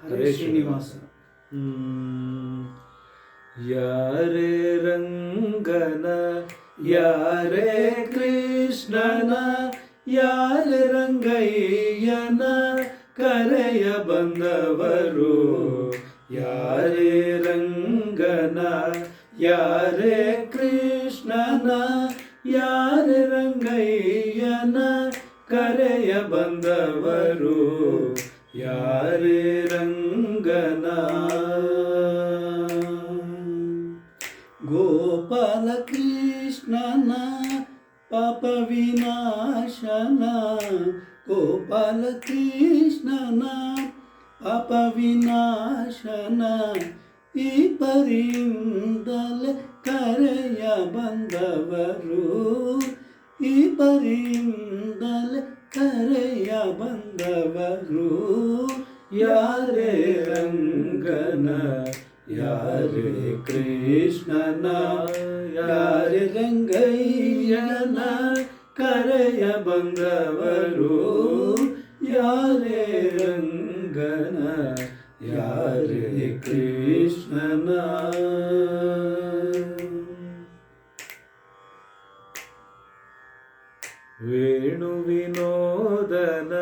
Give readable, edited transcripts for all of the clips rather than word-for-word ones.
ಹರೇ ಶ್ರೀನಿವಾಸ. ಯಾರೇ ರಂಗನ ಯಾರೇ ಕೃಷ್ಣನ ಯಾರೇ ರಂಗಯ್ಯನ ಕರೆಯ ಬಂದವರು, ಯಾರೇ ರಂಗನ ಯಾರೇ ಕೃಷ್ಣನ ಯಾರೇ ರಂಗಯ್ಯನ ಕರೆಯ ಬಂದವರು, ಯಾರೇ ರಂಗನ. ಗೋಪಾಲ ಕೃಷ್ಣನ ಪಾಪ ವಿನಾಶನ, ಗೋಪಾಲ ಕೃಷ್ಣನ ಪಾಪ ವಿನಾಶನ, ಈ ಪರಿಯಿಂದಲೇ ಕರೆಯ ಬಂದವರು, ಈ ಪರಿಯಿಂದಲೇ ಕರೆಯ ಬಂದವರು, ಯಾರೇ ರಂಗನ ಯಾರೇ ಕೃಷ್ಣನ ಯಾರೇ ರಂಗಯ್ಯನ ಕರೆಯ ಬಂದವರು, ಯಾರೇ ರಂಗನ ಯಾರೇ ಕೃಷ್ಣನ. ವೇಣು ವಿನೋದನ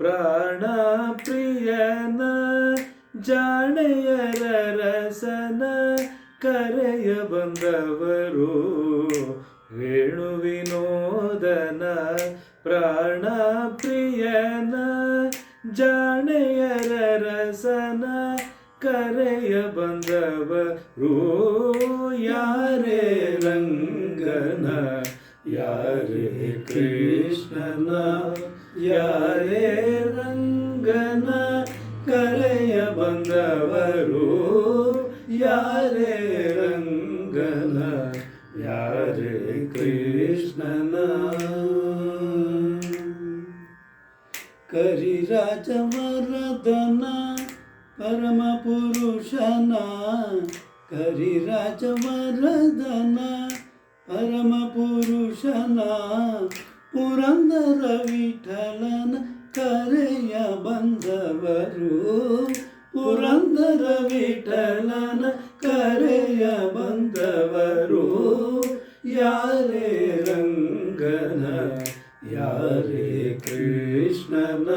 ಪ್ರಾಣ ಪ್ರಿಯನ ಜಾಣೆಯರ ರಸನ ಕರೆಯ ಬಂದವರು, ವೇಣು ವಿನೋದನ ಪ್ರಾಣ ಪ್ರಿಯನ ಜಾಣೆಯರ ರಸನ ಕರೆಯ ಬಂದವರು, ಯಾರೇ ರಂಗನ ಯಾರೇ ಕೃಷ್ಣನ ಯಾರೇ ರಂಗನ ಕರೆಯ ಬಂದವರು, ಯಾರೇ ರಂಗನ ಯಾರೇ ಕೃಷ್ಣನ. ಕರಿರಾಜವರದನ ಪರಮ ಪುರುಷನ, ಕರಿರಾಜವರದನ ಪರಮ ಪುರುಷನ, ಪುರಂದರ ವಿಠಲನ ಕರೆಯ ಬಂದವರು, ಪುರಂದರ ವಿಠಲನ ಕರೆಯ ಬಂದವರು, ಯಾರೇ ರಂಗನ ಯಾರೇ ಕೃಷ್ಣನ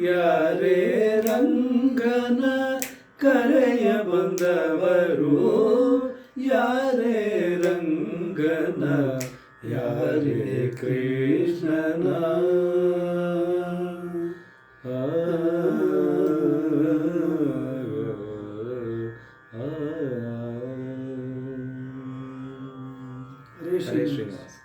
ಯಾರೇ ರಂಗನ ಕರೆಯ ಬಂದವರು, ಯಾರೇ ರಂಗನ ಯಾರೇ ಕೃಷ್ಣನ. ಹರೇ ಶ್ರೀನಿವಾಸ.